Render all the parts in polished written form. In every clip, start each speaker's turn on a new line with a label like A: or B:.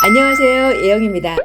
A: 안녕하세요. 예영입니다.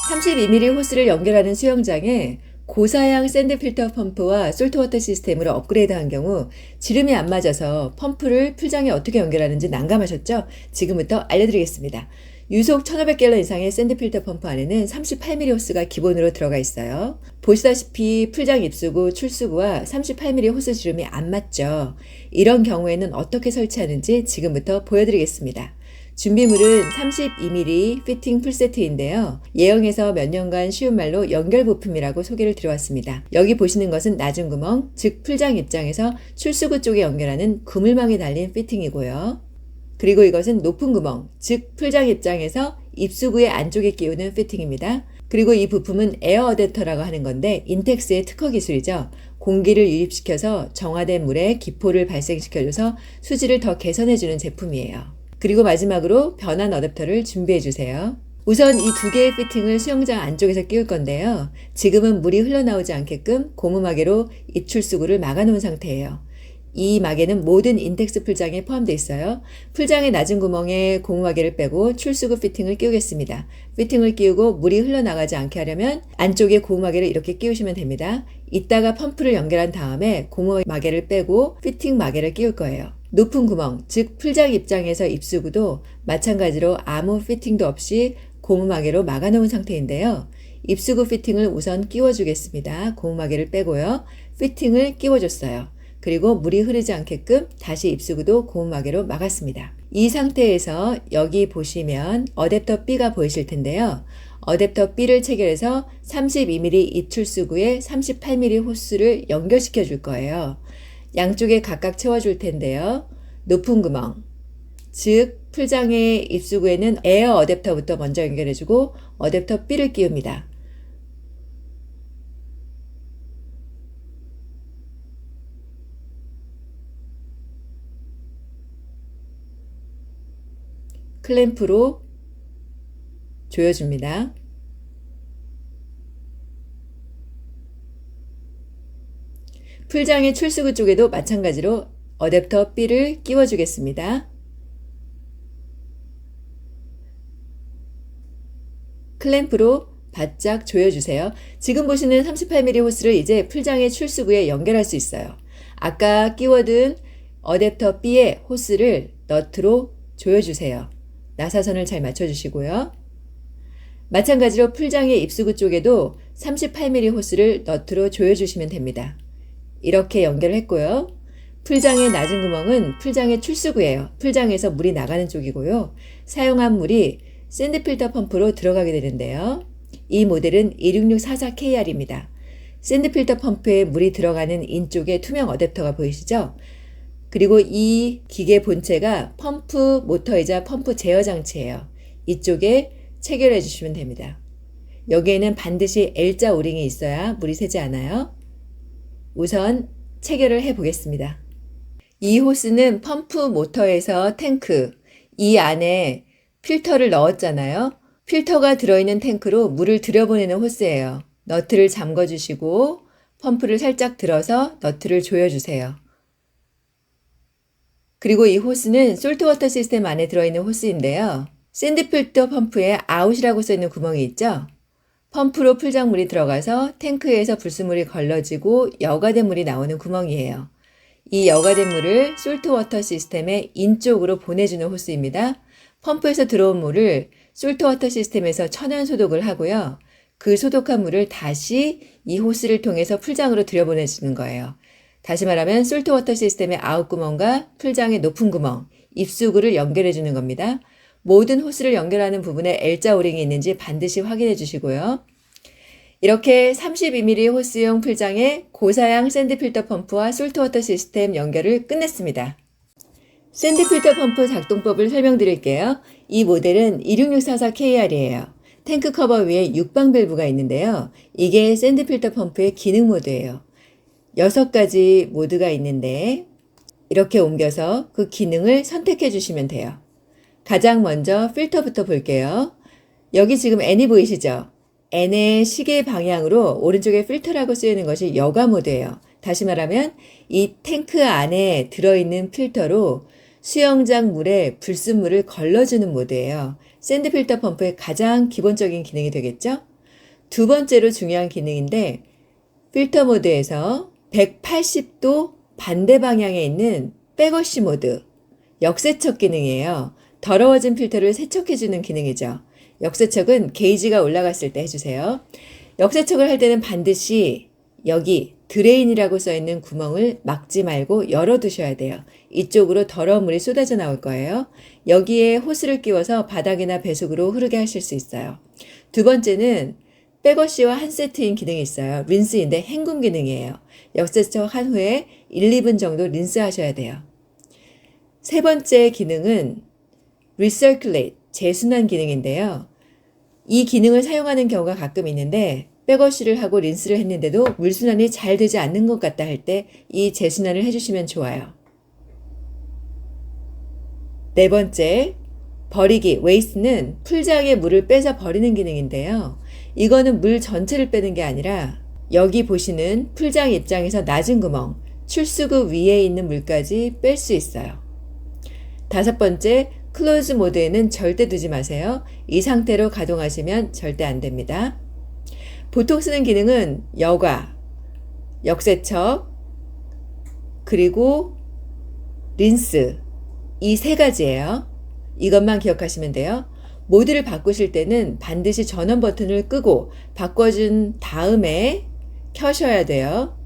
A: 32mm 호스를 연결하는 수영장에 고사양 샌드 필터 펌프와 솔트워터 시스템으로 업그레이드한 경우 지름이 안 맞아서 펌프를 풀장에 어떻게 연결하는지 난감하셨죠? 지금부터 알려드리겠습니다. 유속 1500갤런 이상의 샌드 필터 펌프 안에는 38mm 호스가 기본으로 들어가 있어요. 보시다시피 풀장 입수구, 출수구와 38mm 호스 지름이 안 맞죠? 이런 경우에는 어떻게 설치하는지 지금부터 보여드리겠습니다. 준비물은 32mm 피팅 풀세트인데요. 예형에서 몇 년간 쉬운 말로 연결 부품이라고 소개를 드려왔습니다. 여기 보시는 것은 낮은 구멍, 즉 풀장 입장에서 출수구 쪽에 연결하는 그물망이 달린 피팅이고요. 그리고 이것은 높은 구멍, 즉 풀장 입장에서 입수구의 안쪽에 끼우는 피팅입니다. 그리고 이 부품은 에어 어댑터라고 하는 건데 인텍스의 특허 기술이죠. 공기를 유입시켜서 정화된 물에 기포를 발생시켜줘서 수질을 더 개선해주는 제품이에요. 그리고 마지막으로 변환 어댑터를 준비해 주세요. 우선 이 두 개의 피팅을 수영장 안쪽에서 끼울 건데요. 지금은 물이 흘러나오지 않게끔 고무마개로 입출수구를 막아놓은 상태예요. 이 마개는 모든 인텍스 풀장에 포함되어 있어요. 풀장의 낮은 구멍에 고무마개를 빼고 출수구 피팅을 끼우겠습니다. 피팅을 끼우고 물이 흘러나가지 않게 하려면 안쪽에 고무마개를 이렇게 끼우시면 됩니다. 이따가 펌프를 연결한 다음에 고무마개를 빼고 피팅 마개를 끼울 거예요. 높은 구멍, 즉 풀장 입장에서 입수구도 마찬가지로 아무 피팅도 없이 고무마개로 막아놓은 상태인데요. 입수구 피팅을 우선 끼워주겠습니다. 고무마개를 빼고요. 피팅을 끼워줬어요. 그리고 물이 흐르지 않게끔 다시 입수구도 고무마개로 막았습니다. 이 상태에서 여기 보시면 어댑터 B가 보이실 텐데요. 어댑터 B를 체결해서 32mm 입출수구에 38mm 호스를 연결시켜 줄 거예요. 양쪽에 각각 채워줄 텐데요. 높은 구멍, 즉 풀장의 입수구에는 에어 어댑터부터 먼저 연결해주고 어댑터 B를 끼웁니다. 클램프로 조여줍니다. 풀장의 출수구 쪽에도 마찬가지로 어댑터 B를 끼워주겠습니다. 클램프로 바짝 조여주세요. 지금 보시는 38mm 호스를 이제 풀장의 출수구에 연결할 수 있어요. 아까 끼워둔 어댑터 B의 호스를 너트로 조여주세요. 나사선을 잘 맞춰주시고요. 마찬가지로 풀장의 입수구 쪽에도 38mm 호스를 너트로 조여주시면 됩니다. 이렇게 연결을 했고요. 풀장의 낮은 구멍은 풀장의 출수구예요. 풀장에서 물이 나가는 쪽이고요. 사용한 물이 샌드필터 펌프로 들어가게 되는데요. 이 모델은 26644KR입니다. 샌드필터 펌프에 물이 들어가는 인쪽에 투명 어댑터가 보이시죠? 그리고 이 기계 본체가 펌프 모터이자 펌프 제어 장치예요. 이쪽에 체결해 주시면 됩니다. 여기에는 반드시 L자 오링이 있어야 물이 새지 않아요. 우선 체결을 해 보겠습니다. 이 호스는 펌프 모터에서 탱크, 이 안에 필터를 넣었잖아요. 필터가 들어있는 탱크로 물을 들여보내는 호스예요. 너트를 잠궈 주시고 펌프를 살짝 들어서 너트를 조여주세요. 그리고 이 호스는 솔트워터 시스템 안에 들어있는 호스인데요. 샌드필터 펌프에 아웃이라고 써있는 구멍이 있죠. 펌프로 풀장물이 들어가서 탱크에서 불순물이 걸러지고 여과된 물이 나오는 구멍이에요. 이 여과된 물을 솔트워터 시스템의 인쪽으로 보내주는 호스입니다. 펌프에서 들어온 물을 솔트워터 시스템에서 천연 소독을 하고요. 그 소독한 물을 다시 이 호스를 통해서 풀장으로 들여보내주는 거예요. 다시 말하면 솔트워터 시스템의 아웃구멍과 풀장의 높은 구멍, 입수구를 연결해 주는 겁니다. 모든 호스를 연결하는 부분에 L자 오링이 있는지 반드시 확인해 주시고요. 이렇게 32mm 호스용 풀장에 고사양 샌드필터 펌프와 솔트워터 시스템 연결을 끝냈습니다. 샌드필터 펌프 작동법을 설명드릴게요. 이 모델은 26644KR이에요. 탱크 커버 위에 6방 밸브가 있는데요. 이게 샌드필터 펌프의 기능 모드예요. 6가지 모드가 있는데 이렇게 옮겨서 그 기능을 선택해 주시면 돼요. 가장 먼저 필터부터 볼게요. 여기 지금 N이 보이시죠? N의 시계 방향으로 오른쪽에 필터라고 쓰이는 것이 여과 모드예요. 다시 말하면 이 탱크 안에 들어있는 필터로 수영장 물에 불순물을 걸러주는 모드예요. 샌드 필터 펌프의 가장 기본적인 기능이 되겠죠? 두 번째로 중요한 기능인데 필터 모드에서 180도 반대 방향에 있는 백워시 모드, 역세척 기능이에요. 더러워진 필터를 세척해주는 기능이죠. 역세척은 게이지가 올라갔을 때 해주세요. 역세척을 할 때는 반드시 여기 드레인이라고 써있는 구멍을 막지 말고 열어두셔야 돼요. 이쪽으로 더러운 물이 쏟아져 나올 거예요. 여기에 호스를 끼워서 바닥이나 배수구로 흐르게 하실 수 있어요. 두 번째는 백워시와 한 세트인 기능이 있어요. 린스인데 헹굼 기능이에요. 역세척 한 후에 1, 2분 정도 린스 하셔야 돼요. 세 번째 기능은 Recirculate, 재순환 기능인데요. 이 기능을 사용하는 경우가 가끔 있는데 백워시를 하고 린스를 했는데도 물순환이 잘 되지 않는 것 같다 할 때 이 재순환을 해주시면 좋아요. 네 번째, 버리기, waste는 풀장에 물을 빼서 버리는 기능인데요. 이거는 물 전체를 빼는 게 아니라 여기 보시는 풀장 입장에서 낮은 구멍, 출수구 위에 있는 물까지 뺄 수 있어요. 다섯 번째, 클로즈 모드에는 절대 두지 마세요. 이 상태로 가동하시면 절대 안 됩니다. 보통 쓰는 기능은 여과, 역세척, 그리고 린스, 이 세 가지예요. 이것만 기억하시면 돼요. 모드를 바꾸실 때는 반드시 전원 버튼을 끄고 바꿔준 다음에 켜셔야 돼요.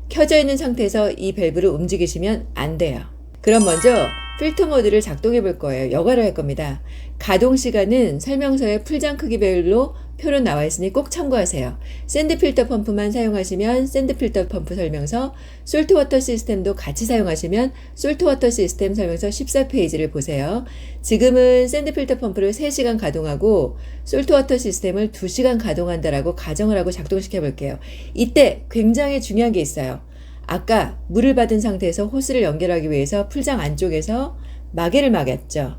A: 켜져 있는 상태에서 이 밸브를 움직이시면 안 돼요. 그럼 먼저 필터 모드를 작동해 볼 거예요. 여과를 할 겁니다. 가동 시간은 설명서에 풀장 크기별로 표로 나와 있으니 꼭 참고하세요. 샌드 필터 펌프만 사용하시면 샌드 필터 펌프 설명서, 솔트 워터 시스템도 같이 사용하시면 솔트 워터 시스템 설명서 14페이지를 보세요. 지금은 샌드 필터 펌프를 3시간 가동하고 솔트 워터 시스템을 2시간 가동한다라고 가정을 하고 작동시켜 볼게요. 이때 굉장히 중요한 게 있어요. 아까 물을 받은 상태에서 호스를 연결하기 위해서 풀장 안쪽에서 마개를 막았죠.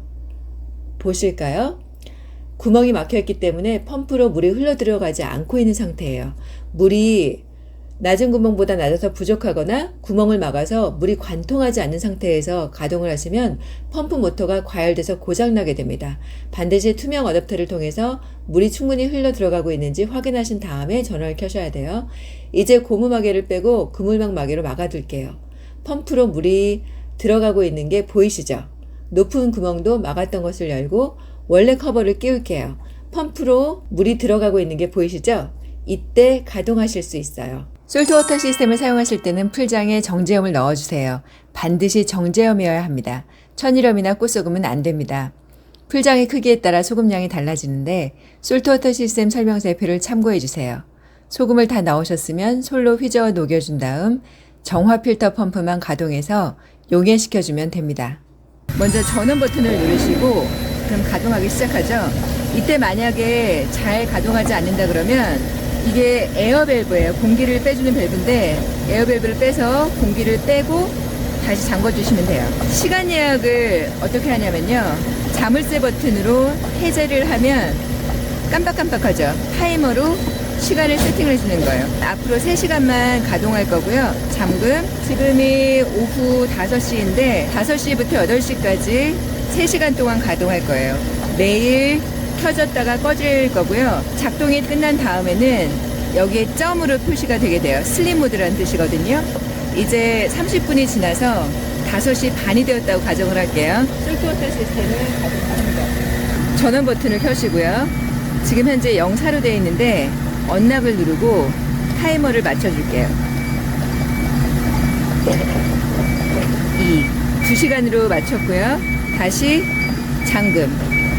A: 보실까요? 구멍이 막혀있기 때문에 펌프로 물이 흘러 들어가지 않고 있는 상태예요. 물이 낮은 구멍보다 낮아서 부족하거나 구멍을 막아서 물이 관통하지 않는 상태에서 가동을 하시면 펌프 모터가 과열돼서 고장나게 됩니다. 반드시 투명 어댑터를 통해서 물이 충분히 흘러 들어가고 있는지 확인하신 다음에 전원을 켜셔야 돼요. 이제 고무 마개를 빼고 그물망 마개로 막아둘게요. 펌프로 물이 들어가고 있는 게 보이시죠? 높은 구멍도 막았던 것을 열고 원래 커버를 끼울게요. 펌프로 물이 들어가고 있는 게 보이시죠? 이때 가동하실 수 있어요. 솔트워터 시스템을 사용하실 때는 풀장에 정제염을 넣어주세요. 반드시 정제염이어야 합니다. 천일염이나 꽃소금은 안 됩니다. 풀장의 크기에 따라 소금량이 달라지는데 솔트워터 시스템 설명서의 표를 참고해 주세요. 소금을 다 넣으셨으면 솔로 휘저어 녹여준 다음 정화 필터 펌프만 가동해서 용해시켜주면 됩니다. 먼저 전원 버튼을 누르시고 그럼 가동하기 시작하죠. 이때 만약에 잘 가동하지 않는다 그러면 이게 에어 밸브예요. 공기를 빼주는 밸브인데 에어 밸브를 빼서 공기를 빼고 다시 잠궈 주시면 돼요. 시간 예약을 어떻게 하냐면요. 자물쇠 버튼으로 해제를 하면 깜빡깜빡하죠. 타이머로 시간을 세팅을 해주는 거예요. 앞으로 3시간만 가동할 거고요. 잠금, 지금이 오후 5시인데 5시부터 8시까지 3시간 동안 가동할 거예요. 매일 켜졌다가 꺼질 거고요. 작동이 끝난 다음에는 여기에 점으로 표시가 되게 돼요. 슬립 모드라는 뜻이거든요. 이제 30분이 지나서 5시 반이 되었다고 가정을 할게요. 솔트워터 시스템을 가동합니다. 전원 버튼을 켜시고요. 지금 현재 0사로 되어 있는데 언락을 누르고 타이머를 맞춰줄게요. 2시간으로 맞췄고요. 다시 잠금.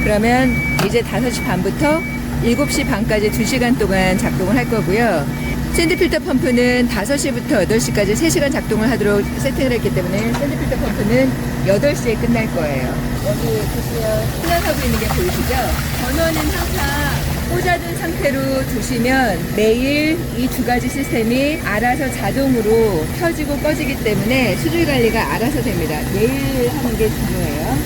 A: 그러면 이제 5시 반부터 7시 반까지 2시간 동안 작동을 할 거고요. 샌드 필터 펌프는 5시부터 8시까지 3시간 작동을 하도록 세팅을 했기 때문에 샌드 필터 펌프는 8시에 끝날 거예요. 여기 보시면 순환하고 있는 게 보이시죠? 전원은 항상 꽂아둔 상태로 두시면 매일 이 2가지 시스템이 알아서 자동으로 켜지고 꺼지기 때문에 수질 관리가 알아서 됩니다. 매일 하는 게 중요해요.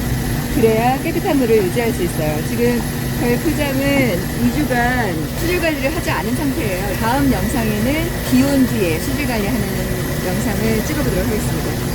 A: 그래야 깨끗한 물을 유지할 수 있어요. 지금 저희 풀장은 2주간 수질 관리를 하지 않은 상태예요. 다음 영상에는 비 온 뒤에 수질 관리하는 영상을 찍어보도록 하겠습니다.